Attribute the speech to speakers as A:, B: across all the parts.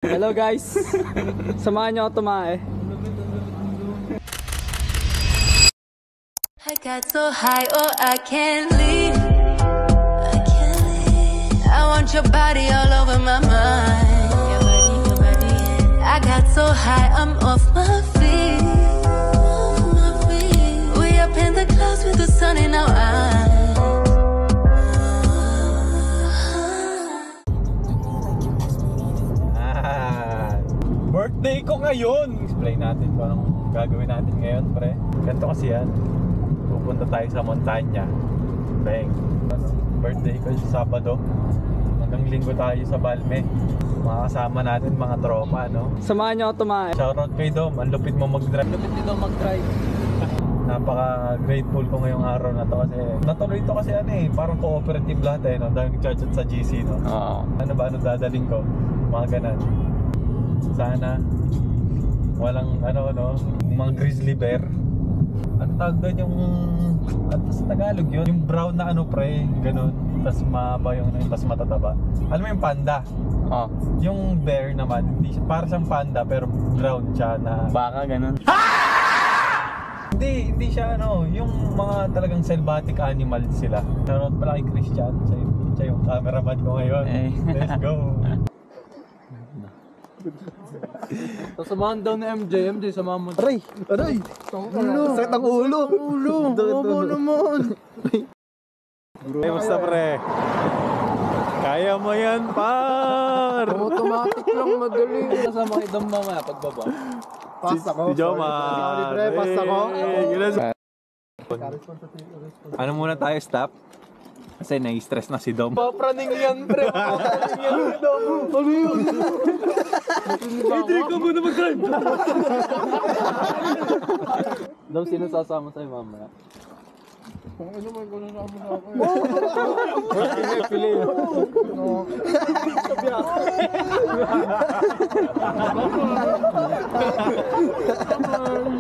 A: Hello guys, samahan niyo ako tumae.
B: I got so high, oh I can't leave. I want your body all over my mind. Your body. I got so high, I'm off my feet. We up in the clouds with the sun in our eyes.
C: Birthday ko ngayon! Explain natin kung anong gagawin natin ngayon, pre. Ganito kasi yan. Pupunta tayo sa montanya. Bang! Birthday ko sa Sabado. Hanggang Linggo tayo sa Balme. Makakasama natin mga tropa, no?
A: Samahan niyo ako tumae.
C: Shoutout kay Dom. Ang lupit mo mag-drive.
A: Lupit dito mag-drive.
C: Napaka-grateful ko ngayong araw na to kasi natuloy to kasi ano eh, parang cooperative lahat eh, no? Dahil nag-chat sa GC, no?
A: Oo.
C: Ano ba, ano dadaling ko? Mga ganan. Sana walang ano no, mga grizzly bear. Ano tawag doon yung sa Tagalog yun? Yung brown na ano pre, ganun. Tapos mahaba yung tapos matataba. Alam mo yung panda?
A: Oh.
C: Yung bear naman, hindi siya, para siyang panda pero brown siya na
A: Baka ganun.
C: Hindi siya ano, yung mga talagang selvatic animal sila. Shoutout pala kay Christian, siya yung cameraman ko ngayon. Let's go.
A: Samahan daw ni MJ, samahan mo.
D: Aray! Sakit ang ulo! Ulo naman!
C: Hey, basta pre? Kaya mo yan, par!
A: Automatic lang, madali. Kasama kay Dom mamaya pagbaba.
D: Pasta ko.
C: Si Joma.
D: Pasta ko.
C: Ano muna tayo, stop? Kasi nai-stress na si Dom.
A: Papraning yan, pre. Papraning yan, Dom. Ano yun? Hindi ka muna mag-drive. Dom, sino sasama sa'yo mamaya?
D: Kung ano man kung nasama sa ako.
A: Pili.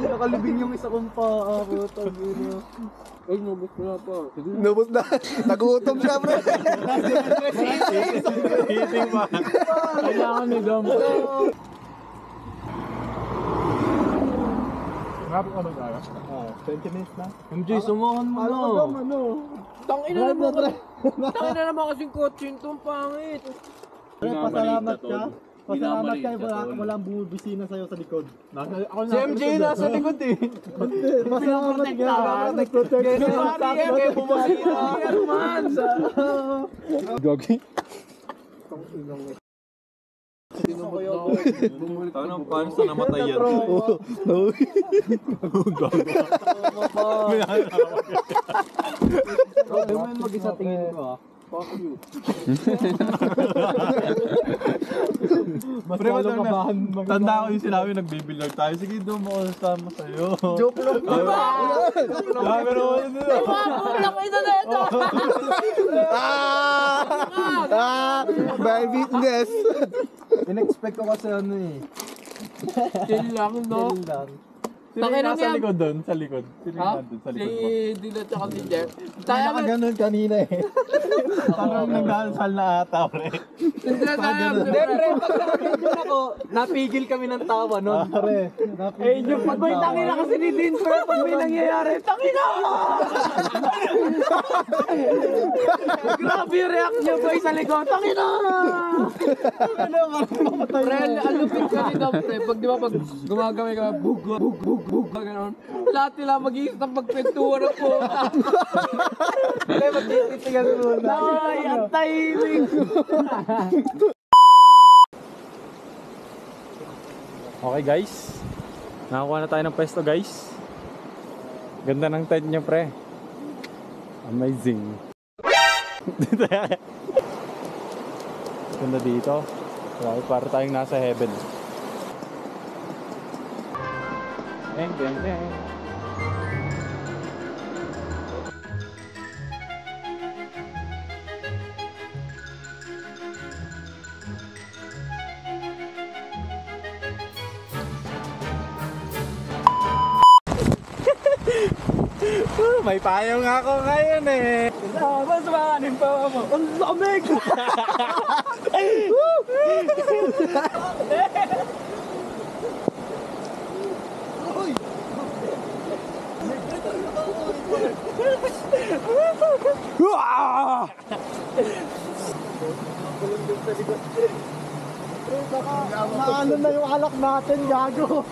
A: Nakalibing yung isa kong paa ako. Ay, nabos na pa.
D: Nubos na. Nagutom siya, bro.
C: Eating pa.
A: Kailangan ni Dom.
D: Grabe ka ba tayo? 20 minutes na.
A: MJ, sumahan mo na.
D: Ano?
A: Tangina naman kasing kotse itong pangit.
D: Pasalamat ka. Pasalamat ka. Walang bumibisina sa'yo sa likod.
A: Si MJ nasa likod eh.
D: Pasalamat ka. Nag-protect ka.
A: Kaya bumasira.
D: Gogi.
C: Paano sa namatay yan?
A: Hindi mo yung mag-isa tingin ko ah. Fuck you.
C: Pre, tanda ko yung sinabi nagbibilard tayo. Sige, doon mo kasama sa'yo.
D: Joke lang.
C: Pero ano nila?
D: By witness.
A: In-expect ko kasi ano eh. Chill lang, no? Chill lang.
C: Sino yung nasa likod doon? Sa likod? Sino yung nandun sa likod mo?
A: Si Dila tsaka si Jeff.
D: Tayo ka ganun kanina eh.
C: Parang nagdasal na ata, pre.
A: Hindi, pre, pag nakagandun ako, napigil kami ng tawa nun.
D: Pare.
A: Eh, yung pag may tangina kasi ni Din, pre, pag may nangyayari, tangina! Grabe yung react niya, boy, sa likod, tangina! Pre, alupit ka rin daw, pre. Pag di ba, pag gumagawin ka, bug, gano'n. Lahat nila mag-iis ng pagpintuwa ng puta. Pre, magtititigan muna. Ay, ang timing!
C: Okay guys, nakakuha na tayo ng pwesto guys. Ganda ng tent nyo pre. Amazing. Ganda dito. Para tayong nasa heaven. Deng deng deng. May payong ako ngayon eh.
A: Mas maanin pa mo. Ang lamig!
D: Ano na yung alak natin, gago.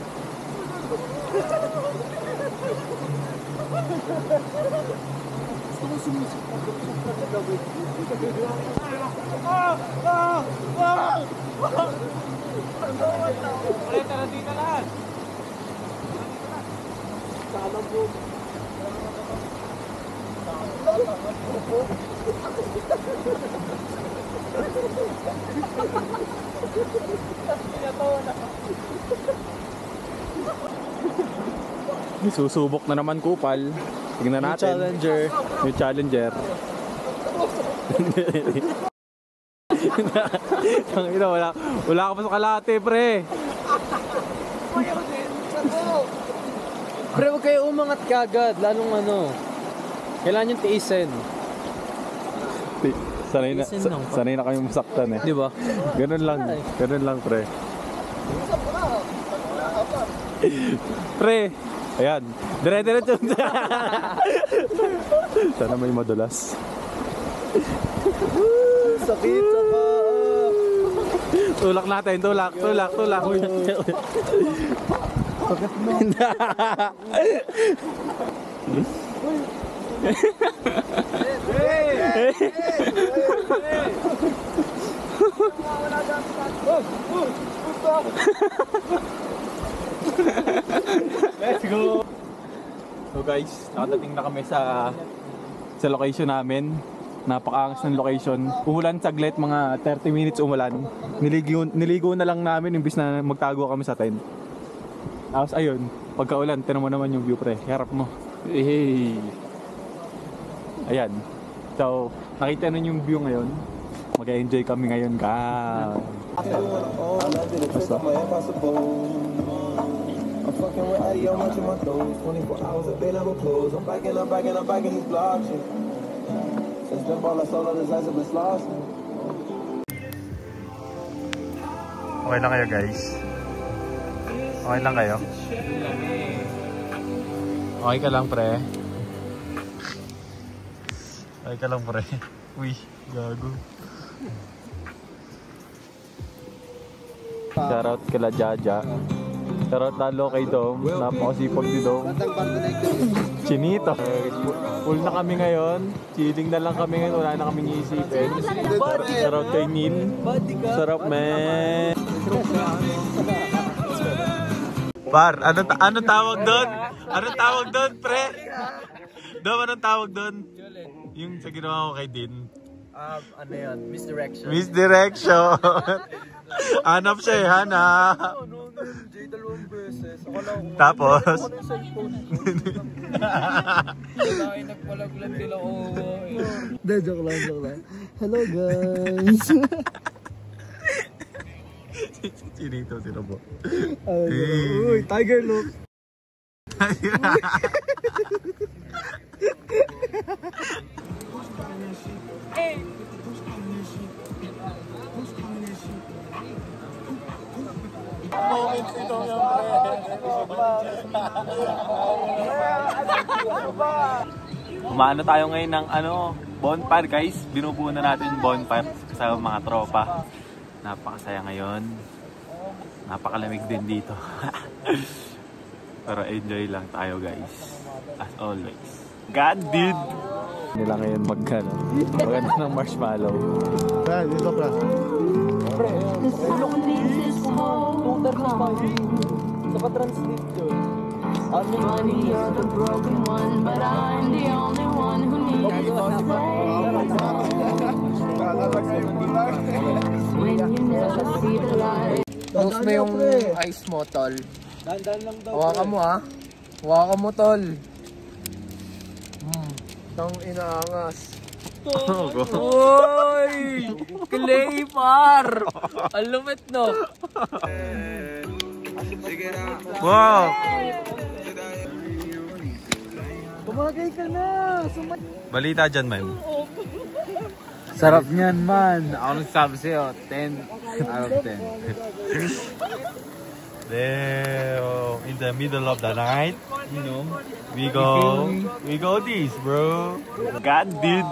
C: Susubok na naman kupal. Tingnan natin. New challenger. Wala ka pa sa kalate, pre.
A: Pre, huwag kayo umangat kagad. Lalong ano. Kailangan yung tiisin.
C: Sanay na kayong masaktan eh.
A: Di ba?
C: Ganun lang, pre. Pre, ayan. Dire-diretso. Sana may madulas.
D: Sakit sa paa.
C: Tulak natin, tulak. Let's go. So guys, nakadating na kami sa location namin. Napakaangas ng location. Umulan saglit, mga 30 minutes umulan. Niligo na lang namin imbis na magtago kami sa tent. Tapos ayun, pagkaulan, tinan mo naman yung view, pre. Harap mo. Hey. Ayan. So, nakita nun yung view ngayon. Mag-enjoy kami ngayon, guys. Basta. I'm fucking with Adi, I'm watching my toes. 24 hours a day, never close. I'm backing these blocks. Since the ball, I solo this ice, I've been lost. Okay lang kayo, guys? Okay lang kayo? Okay ka lang, pre? Okay ka lang, pre? Uy, gago. Shoutout kila Jaja. Shoutout lalo kay Dom. Napakasipag ni Dom. Chinito. Full na kami ngayon. Chilling na lang kami ngayon. Wala na kaming iisipin. Shoutout kay Neil. Sarap, man. Par, ano tawag doon? Anong tawag doon, pre? Dom, anong tawag doon? Yung sa ginawa ko kay Din.
A: Ano yan? Misdirection.
C: Misdirection. Hanap siya eh, hanap. Tapos?
A: Ay, nagpalaglag nila ko.
D: Joke lang. Hello guys.
C: Chinito, sino po?
D: Uy, tiger look.
C: Umaano tayo ngayon ng bonfire, guys. Binubuo na natin bonfire sa mga tropa. Napakasaya ngayon. Napakalamig din dito. Pero enjoy lang tayo, guys. As always. God did! Nila ngayon maganda ng marshmallow.
D: Dito pra.
A: Naka-translate yun.
B: Money, you're the broken one, but I'm the only one who needs to when you never see the light.
A: Close mo yung ice mo, tol.
D: Dandan lang daw.
A: Hawakan mo, ha? Hawakan mo, tol. Tang inaangas. Uy! Clay, par! Ang lumit, no?
C: Wow!
D: Tumagay ka na.
C: Balita dyan, man.
E: Sarap niyan man. Ako nagsabi sa'yo, 10 out of 10.
C: There, in the middle of the night, you know, we go this, bro. God did